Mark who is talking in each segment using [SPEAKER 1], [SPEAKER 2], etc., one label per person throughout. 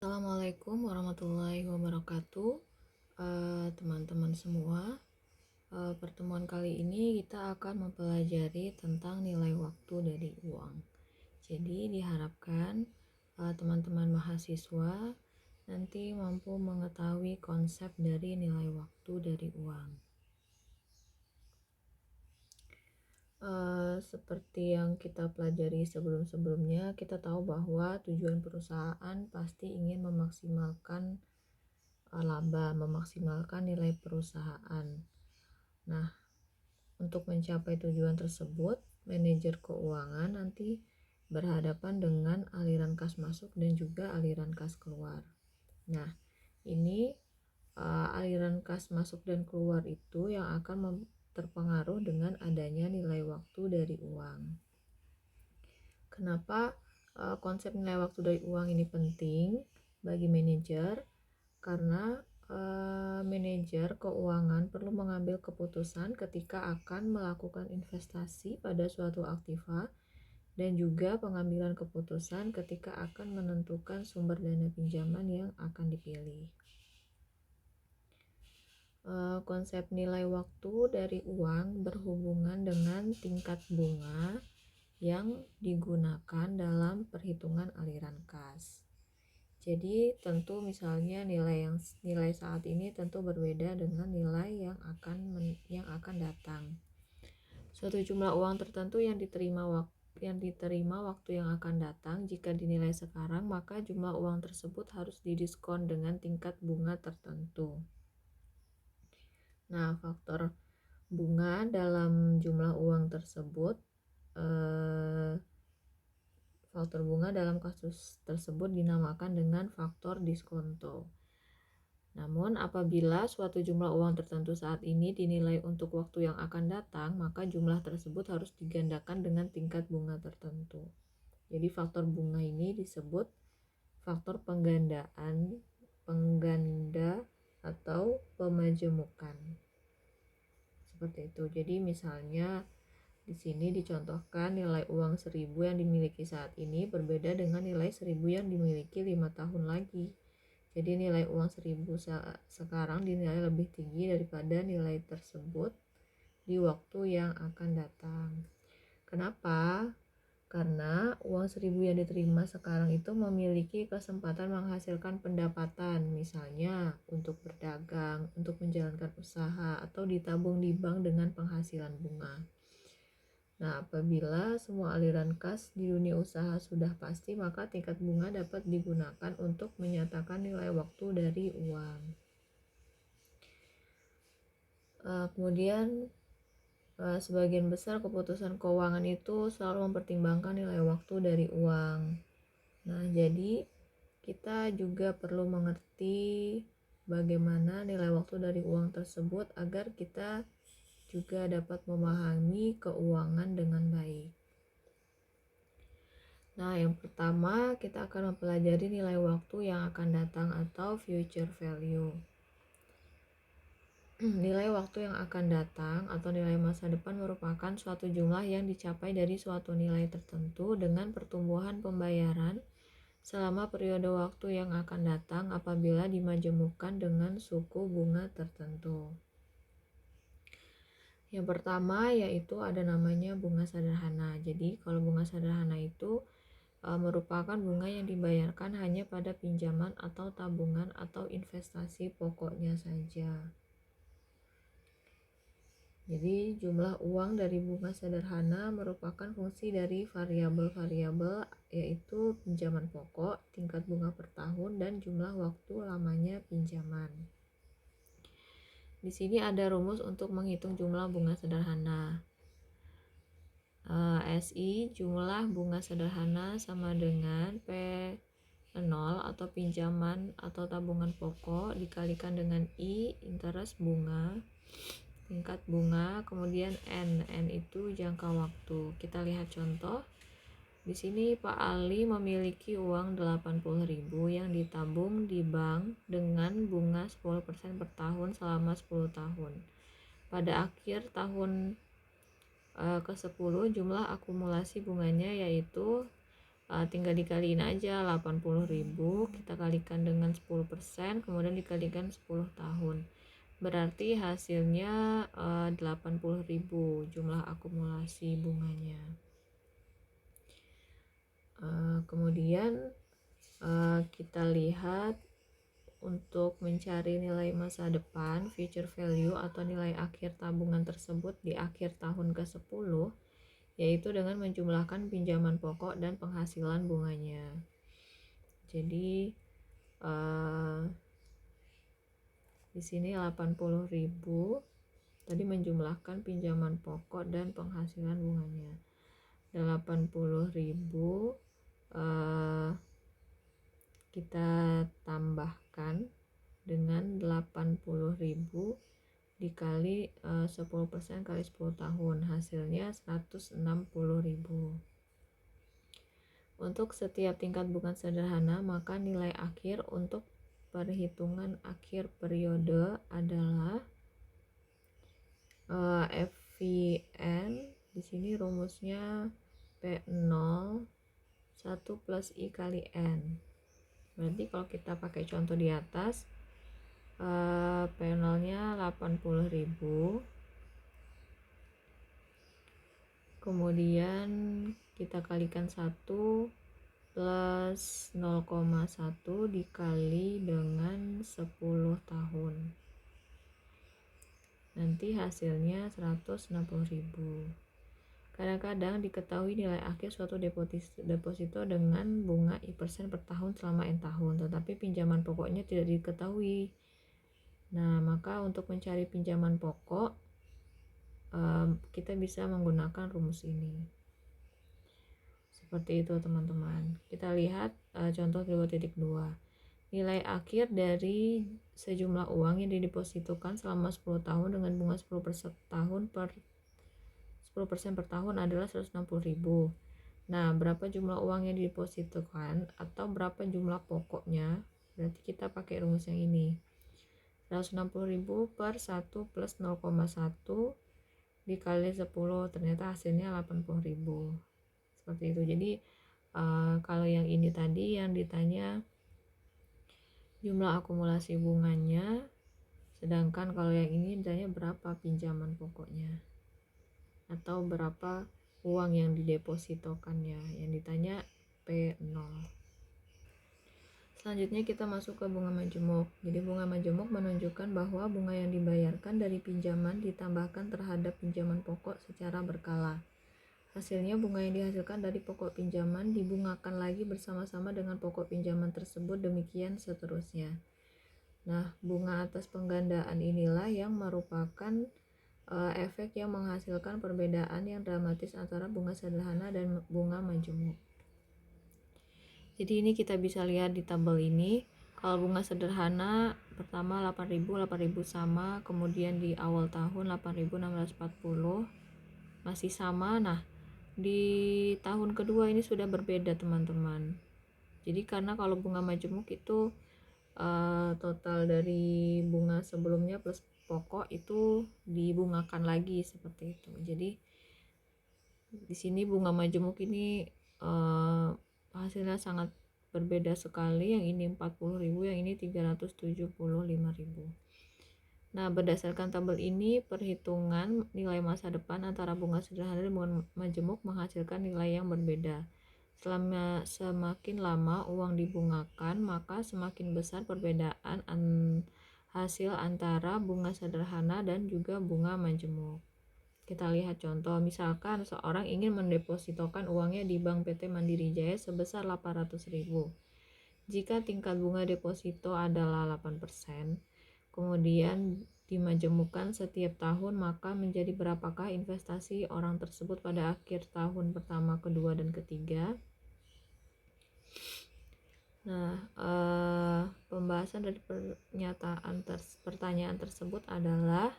[SPEAKER 1] Assalamualaikum warahmatullahi wabarakatuh, teman-teman semua. Pertemuan kali ini kita akan mempelajari tentang nilai waktu dari uang. Jadi diharapkan teman-teman mahasiswa nanti mampu mengetahui konsep dari nilai waktu dari uang. Seperti yang kita pelajari sebelum-sebelumnya, kita tahu bahwa tujuan perusahaan pasti ingin memaksimalkan laba, memaksimalkan nilai perusahaan. Nah, untuk mencapai tujuan tersebut, manajer keuangan nanti berhadapan dengan aliran kas masuk dan juga aliran kas keluar. Nah, ini aliran kas masuk dan keluar itu yang akan terpengaruh dengan adanya nilai waktu dari uang. Kenapa konsep nilai waktu dari uang ini penting bagi manajer? Karena manajer keuangan perlu mengambil keputusan ketika akan melakukan investasi pada suatu aktiva dan juga pengambilan keputusan ketika akan menentukan sumber dana pinjaman yang akan dipilih. Konsep nilai waktu dari uang berhubungan dengan tingkat bunga yang digunakan dalam perhitungan aliran kas. Jadi tentu misalnya nilai saat ini tentu berbeda dengan nilai yang akan datang. Suatu jumlah uang tertentu yang diterima waktu yang akan datang jika dinilai sekarang, maka jumlah uang tersebut harus didiskon dengan tingkat bunga tertentu. Nah, faktor bunga dalam jumlah uang tersebut faktor bunga dalam kasus tersebut dinamakan dengan faktor diskonto. Namun, apabila suatu jumlah uang tertentu saat ini dinilai untuk waktu yang akan datang, maka jumlah tersebut harus digandakan dengan tingkat bunga tertentu. Jadi, faktor bunga ini disebut faktor pengganda atau pemajemukan. Seperti itu. Jadi, misalnya di sini dicontohkan nilai uang 1000 yang dimiliki saat ini berbeda dengan nilai 1000 yang dimiliki 5 tahun lagi. Jadi nilai uang 1000 sekarang dinilai lebih tinggi daripada nilai tersebut di waktu yang akan datang. Kenapa? Karena uang 1000 yang diterima sekarang itu memiliki kesempatan menghasilkan pendapatan, misalnya untuk berdagang, untuk menjalankan usaha, atau ditabung di bank dengan penghasilan bunga. Nah, apabila semua aliran kas di dunia usaha sudah pasti, maka tingkat bunga dapat digunakan untuk menyatakan nilai waktu dari uang. Kemudian, sebagian besar keputusan keuangan itu selalu mempertimbangkan nilai waktu dari uang. Nah, jadi kita juga perlu mengerti bagaimana nilai waktu dari uang tersebut agar kita juga dapat memahami keuangan dengan baik. Nah, yang pertama kita akan mempelajari nilai waktu yang akan datang atau future value. Nilai waktu yang akan datang atau nilai masa depan merupakan suatu jumlah yang dicapai dari suatu nilai tertentu dengan pertumbuhan pembayaran selama periode waktu yang akan datang apabila dimajemukkan dengan suku bunga tertentu. Yang pertama yaitu ada namanya bunga sederhana. Jadi kalau bunga sederhana itu merupakan bunga yang dibayarkan hanya pada pinjaman atau tabungan atau investasi pokoknya saja. Jadi jumlah uang dari bunga sederhana merupakan fungsi dari variabel-variabel yaitu pinjaman pokok, tingkat bunga per tahun, dan jumlah waktu lamanya pinjaman. Di sini ada rumus untuk menghitung jumlah bunga sederhana. SI jumlah bunga sederhana sama dengan P0 atau pinjaman atau tabungan pokok dikalikan dengan I interest bunga, tingkat bunga, kemudian N itu jangka waktu. Kita lihat contoh. Di sini Pak Ali memiliki uang 80.000 yang ditabung di bank dengan bunga 10% per tahun selama 10 tahun. Pada akhir tahun ke-10 jumlah akumulasi bunganya yaitu tinggal dikaliin aja 80.000 kita kalikan dengan 10%, kemudian dikalikan 10 tahun. Berarti hasilnya 80.000 jumlah akumulasi bunganya. Kemudian kita lihat untuk mencari nilai masa depan future value atau nilai akhir tabungan tersebut di akhir tahun ke-10, yaitu dengan menjumlahkan pinjaman pokok dan penghasilan bunganya. Jadi di sini 80.000 tadi menjumlahkan pinjaman pokok dan penghasilan bunganya. 80.000 kita tambahkan dengan 80.000 dikali 10% kali 10 tahun, hasilnya 160.000. Untuk setiap tingkat bunga sederhana, maka nilai akhir untuk perhitungan akhir periode adalah FVN. Di sini rumusnya P0 1 plus I kali N. Berarti kalau kita pakai contoh di atas, P0 nya 80.000, kemudian kita kalikan 1 plus 0,1 dikali dengan 10 tahun, nanti hasilnya 160.000. Kadang-kadang diketahui nilai akhir suatu deposito dengan bunga I% per tahun selama N tahun, tetapi pinjaman pokoknya tidak diketahui. Nah, maka untuk mencari pinjaman pokok, kita bisa menggunakan rumus ini. Seperti itu teman-teman. Kita lihat contoh 2.2. Nilai akhir dari sejumlah uang yang didepositokan selama 10 tahun dengan bunga 10% per tahun adalah 160.000. Nah, berapa jumlah uang yang didepositokan atau berapa jumlah pokoknya? Berarti kita pakai rumus yang ini. 160.000 per 1 plus 0,1 dikali 10, ternyata hasilnya 80.000. Seperti itu. Jadi kalau yang ini tadi yang ditanya jumlah akumulasi bunganya, sedangkan kalau yang ini ditanya berapa pinjaman pokoknya atau berapa uang yang didepositokannya, yang ditanya P0. Selanjutnya kita masuk ke bunga majemuk. Jadi bunga majemuk menunjukkan bahwa bunga yang dibayarkan dari pinjaman ditambahkan terhadap pinjaman pokok secara berkala. Hasilnya bunga yang dihasilkan dari pokok pinjaman dibungakan lagi bersama-sama dengan pokok pinjaman tersebut, demikian seterusnya. Nah, bunga atas penggandaan inilah yang merupakan efek yang menghasilkan perbedaan yang dramatis antara bunga sederhana dan bunga majemuk. Jadi ini kita bisa lihat di tabel ini, kalau bunga sederhana pertama 8.000 sama, kemudian di awal tahun 8.640 masih sama. Nah, di tahun kedua ini sudah berbeda teman-teman. Jadi karena kalau bunga majemuk itu total dari bunga sebelumnya plus pokok itu dibungakan lagi seperti itu. Jadi di sini bunga majemuk ini hasilnya sangat berbeda sekali. Yang ini 40.000, yang ini 375.000. Nah, berdasarkan tabel ini, perhitungan nilai masa depan antara bunga sederhana dan bunga majemuk menghasilkan nilai yang berbeda. Semakin lama uang dibungakan, maka semakin besar perbedaan hasil antara bunga sederhana dan juga bunga majemuk. Kita lihat contoh, misalkan seorang ingin mendepositokan uangnya di Bank PT Mandiri Jaya sebesar 800.000. Jika tingkat bunga deposito adalah 8%, kemudian dimajemukkan setiap tahun, maka menjadi berapakah investasi orang tersebut pada akhir tahun pertama, kedua, dan ketiga? Nah, pembahasan dari pertanyaan tersebut adalah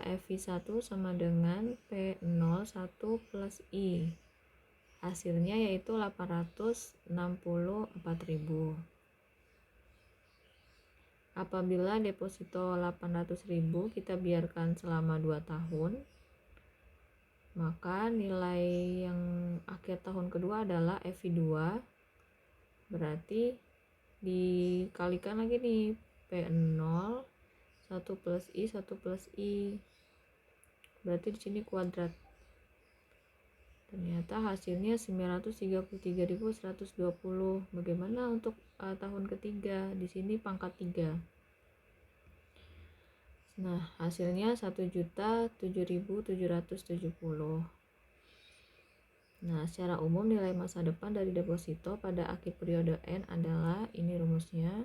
[SPEAKER 1] FV1 sama dengan P01 plus I. Hasilnya yaitu 864.000. Apabila deposito 800.000 kita biarkan selama 2 tahun, maka nilai yang akhir tahun kedua adalah FI2, berarti dikalikan lagi nih P0 1 plus I 1 plus I, berarti di sini kuadrat. Ternyata hasilnya 933.120. Bagaimana untuk tahun ketiga? Di sini pangkat 3. Nah, hasilnya 1.007.770. Nah, secara umum nilai masa depan dari deposito pada akhir periode N adalah, ini rumusnya.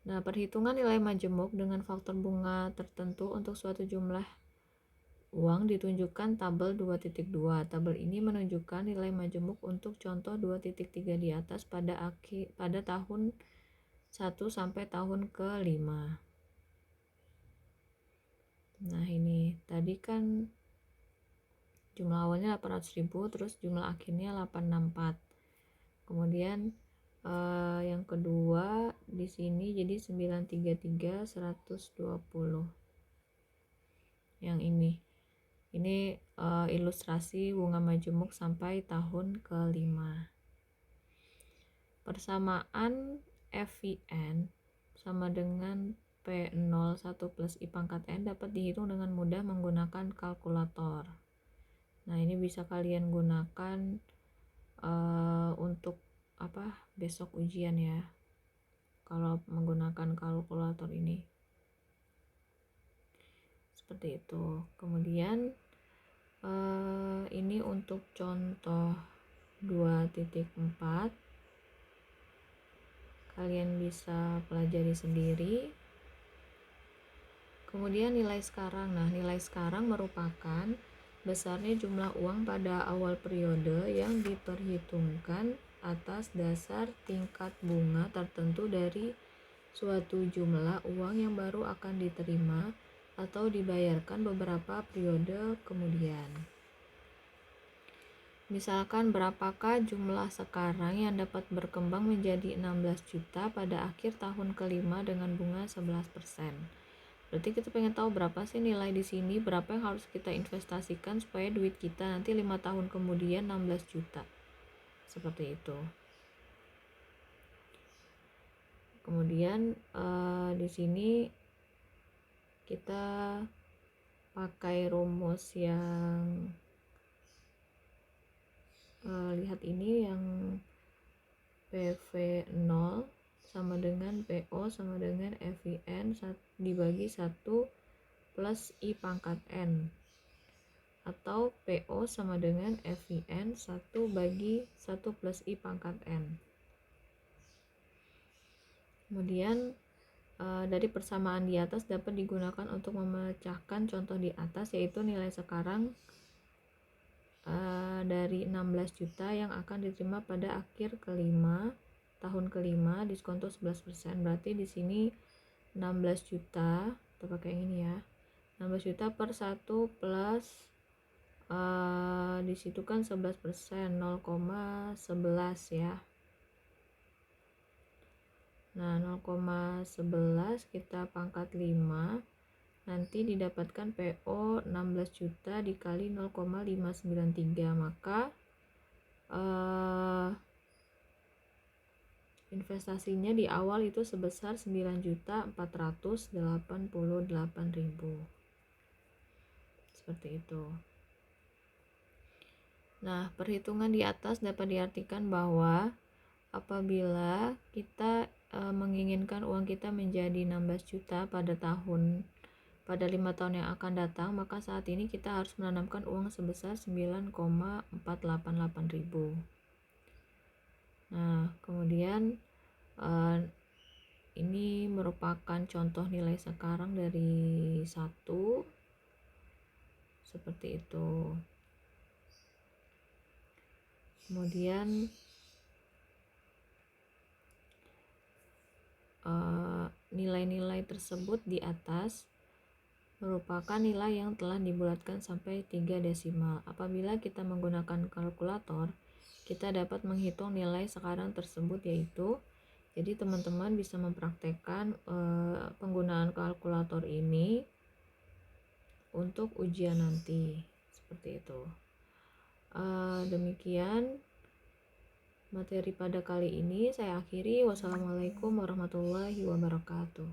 [SPEAKER 1] Nah, perhitungan nilai majemuk dengan faktor bunga tertentu untuk suatu jumlah uang ditunjukkan tabel 2.2. Tabel ini menunjukkan nilai majemuk untuk contoh 2.3 di atas pada tahun 1 sampai tahun ke-5. Nah, ini tadi kan jumlah awalnya 800.000, terus jumlah akhirnya 864. Kemudian yang kedua di sini jadi 933.120. Yang ini ilustrasi bunga majemuk sampai tahun ke-5. Persamaan FIN sama dengan P01 plus I pangkat N dapat dihitung dengan mudah menggunakan kalkulator. Nah, ini bisa kalian gunakan untuk besok ujian ya, kalau menggunakan kalkulator ini. Seperti itu. Kemudian ini untuk contoh 2.4, kalian bisa pelajari sendiri. Kemudian nilai sekarang. Nah, nilai sekarang merupakan besarnya jumlah uang pada awal periode yang diperhitungkan atas dasar tingkat bunga tertentu dari suatu jumlah uang yang baru akan diterima atau dibayarkan beberapa periode kemudian. Misalkan berapakah jumlah sekarang yang dapat berkembang menjadi 16 juta pada akhir tahun kelima dengan bunga 11%. Berarti kita pengen tahu berapa sih nilai di sini, berapa yang harus kita investasikan supaya duit kita nanti 5 tahun kemudian 16 juta. Seperti itu. Kemudian di sini kita pakai rumus yang lihat ini, yang PV0 sama dengan PO sama dengan FIN dibagi 1 plus I pangkat N, atau PO sama dengan FIN 1 bagi 1 plus I pangkat N. Kemudian dari persamaan di atas dapat digunakan untuk memecahkan contoh di atas, yaitu nilai sekarang dari 16 juta yang akan diterima pada akhir kelima, tahun kelima, diskonto 11%. Berarti di sini 16 juta, kita pakai yang ini ya, 16 juta per 1 plus di situ kan 11%, 0,11 ya. Nah, 0,11 kita pangkat 5, nanti didapatkan PO 16 juta dikali 0,593, maka investasinya di awal itu sebesar 9.488.000. Seperti itu. Nah, perhitungan di atas dapat diartikan bahwa apabila kita menginginkan uang kita menjadi 16 juta pada 5 tahun yang akan datang, maka saat ini kita harus menanamkan uang sebesar 9.488.000. Nah, kemudian ini merupakan contoh nilai sekarang dari 1, seperti itu. Kemudian nilai-nilai tersebut di atas merupakan nilai yang telah dibulatkan sampai 3 desimal. Apabila kita menggunakan kalkulator, kita dapat menghitung nilai sekarang tersebut, yaitu, jadi teman-teman bisa mempraktekkan penggunaan kalkulator ini untuk ujian nanti. Seperti itu. Demikian materi pada kali ini saya akhiri. Wassalamualaikum warahmatullahi wabarakatuh.